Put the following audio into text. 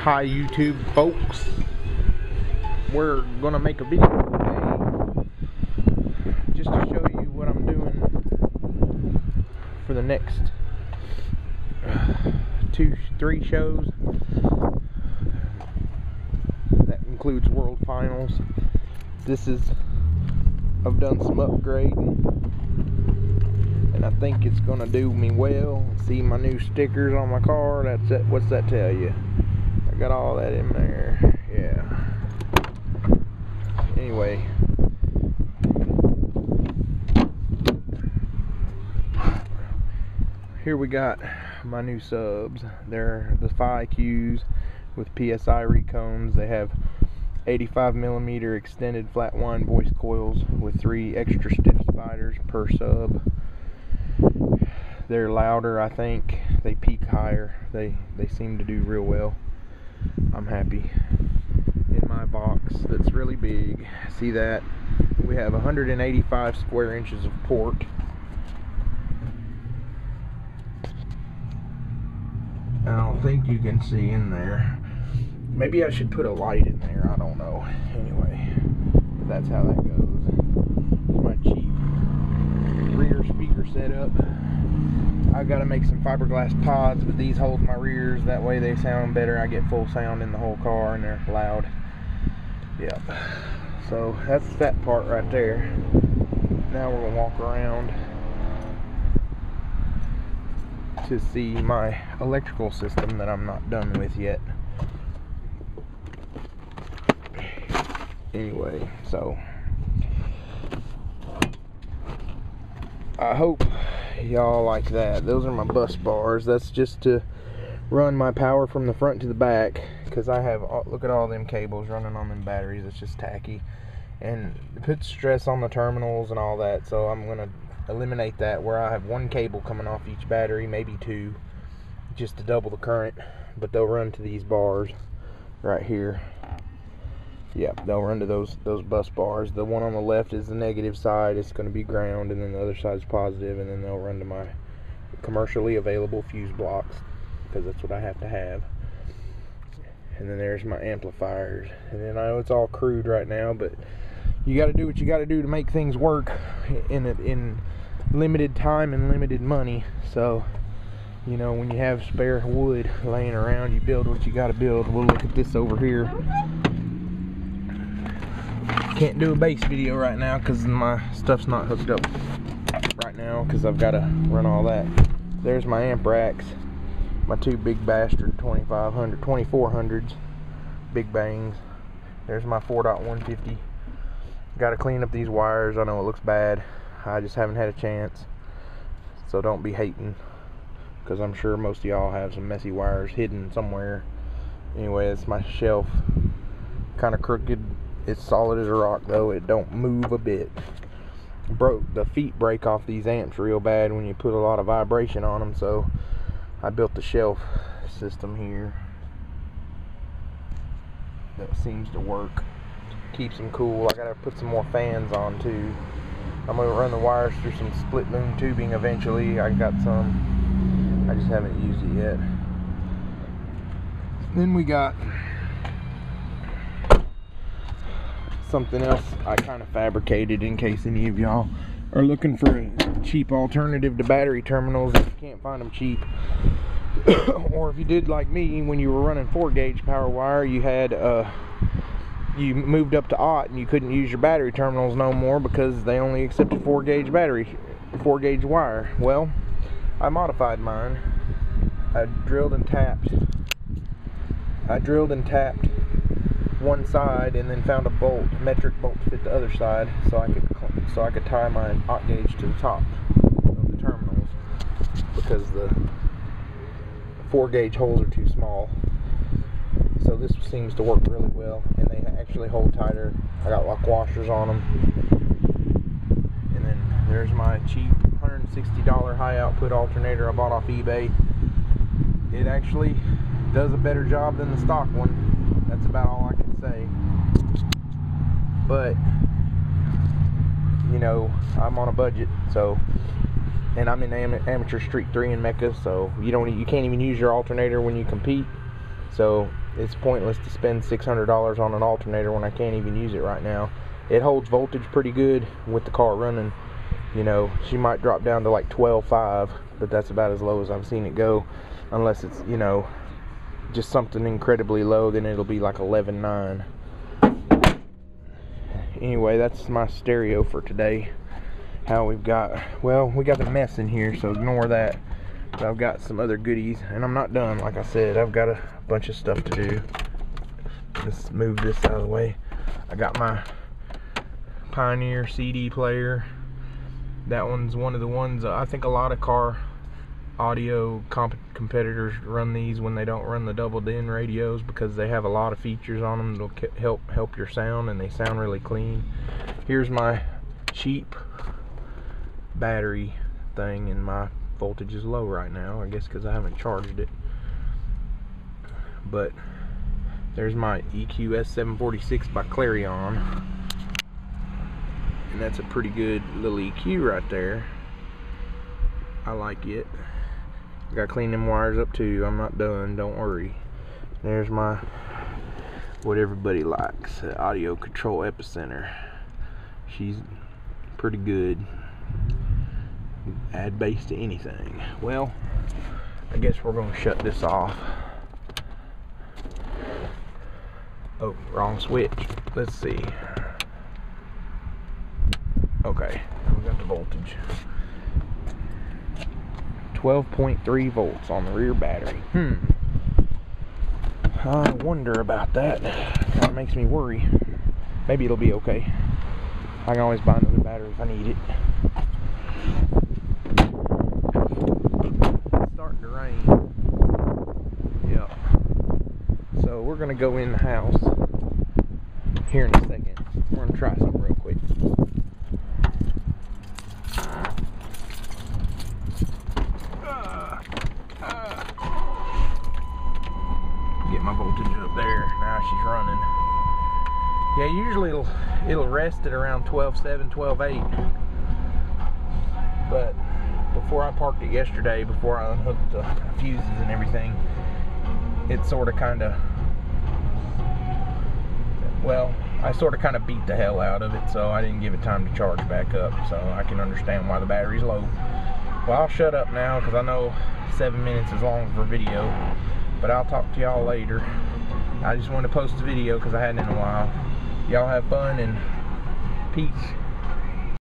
Hi YouTube folks, we're gonna make a video today just to show you what I'm doing for the next 2-3 shows. That includes World Finals. I've done some upgrading and I think it's gonna do me well. See my new stickers on my car, that's it. What's that tell you? I got all that in there, yeah. Anyway, here we got my new subs. They're the Phi Qs with PSI recombs. They have 85mm extended flat wind voice coils with 3 extra stiff spiders per sub. They're louder, I think. They peak higher. They seem to do real well. I'm happy. In my box that's really big, see that? We have 185 square inches of port. I don't think you can see in there. Maybe I should put a light in there, I don't know. Anyway, that's how that goes. My cheap rear speaker setup. I gotta make some fiberglass pods, but these hold my rears, that way they sound better. I get full sound in the whole car and they're loud. Yep. So that's that part right there. Now we're gonna walk around to see my electrical system that I'm not done with yet. Anyway, so I hope y'all like that. Those are my bus bars. That's just to run my power from the front to the back, because I have, look at all them cables running on them batteries. It's just tacky and it puts stress on the terminals and all that, so I'm gonna eliminate that, where I have 1 cable coming off each battery, maybe 2, just to double the current. But they'll run to these bars right here. Yep, they'll run to those bus bars. The one on the left is the negative side. It's going to be ground, and then the other side is positive, and then they'll run to my commercially available fuse blocks, because that's what I have to have. And then there's my amplifiers. And then I know it's all crude right now, but you got to do what you got to do to make things work in limited time and limited money. So, you know, when you have spare wood laying around, you build what you got to build. We'll look at this over here. Can't do a bass video right now because my stuff's not hooked up right now, because I've got to run all that. There's my amp racks, my 2 big bastard 2400s, big bangs. There's my 4.150. Got to clean up these wires. I know it looks bad. I just haven't had a chance. So don't be hating, because I'm sure most of y'all have some messy wires hidden somewhere. Anyway, it's my shelf. Kind of crooked. It's solid as a rock though. It don't move a bit. The feet break off these amps real bad when you put a lot of vibration on them, so I built the shelf system here that seems to work. Keeps them cool. I gotta put some more fans on too. I'm gonna run the wires through some split boom tubing eventually. I got some, I just haven't used it yet. Then we got something else I kind of fabricated in case any of y'all are looking for a cheap alternative to battery terminals if you can't find them cheap. Or if you did like me, when you were running 4-gauge power wire, you had you moved up to aught and you couldn't use your battery terminals no more because they only accepted 4-gauge gauge wire. Well, I modified mine. I drilled and tapped one side and then found a metric bolt to fit the other side, so I could tie my aught gauge to the top of the terminals, because the 4-gauge holes are too small. So this seems to work really well, and they actually hold tighter. I got lock washers on them. And then there's my cheap $160 high output alternator I bought off eBay. It actually does a better job than the stock one. That's about all I can say. But you know, I'm on a budget, so, and I'm in amateur street 3 in Mecca, so you can't even use your alternator when you compete. So it's pointless to spend $600 on an alternator when I can't even use it right now. It holds voltage pretty good with the car running. You know, she might drop down to like 12.5, but that's about as low as I've seen it go. Unless it's, you know, just something incredibly low, then it'll be like 11.9. Anyway, that's my stereo for today. How we've got, well, we got a mess in here, so ignore that. But I've got some other goodies, and I'm not done. Like I said, I've got a bunch of stuff to do. Let's move this out of the way. I got my Pioneer CD player. That one's one of the ones, I think a lot of car audio competitors run these when they don't run the double din radios, because they have a lot of features on them that'll help your sound, and they sound really clean. Here's my cheap battery thing, and my voltage is low right now, I guess because I haven't charged it. But there's my EQ S746 by Clarion, and that's a pretty good little EQ right there. I like it. I gotta clean them wires up too. I'm not done, don't worry. There's my, what everybody likes, audio control epicenter. She's pretty good. Add bass to anything. Well, I guess we're gonna shut this off. Oh, wrong switch. Let's see. Okay, we got the voltage. 12.3 volts on the rear battery. I wonder about that. That makes me worry. Maybe it'll be okay. I can always buy another battery if I need it. It's starting to rain. Yep. So we're gonna go in the house here in a second. We're gonna try something real quick. Get my voltage up there. Now she's running. Yeah, usually it'll rest at around 12.7, 12.8. But before I parked it yesterday, before I unhooked the fuses and everything, it sort of kind of, well, I sort of kind of beat the hell out of it, so I didn't give it time to charge back up. So I can understand why the battery's low. Well, I'll shut up now because I know 7 minutes is long for video, but I'll talk to y'all later. I just wanted to post a video because I hadn't in a while. Y'all have fun and peace.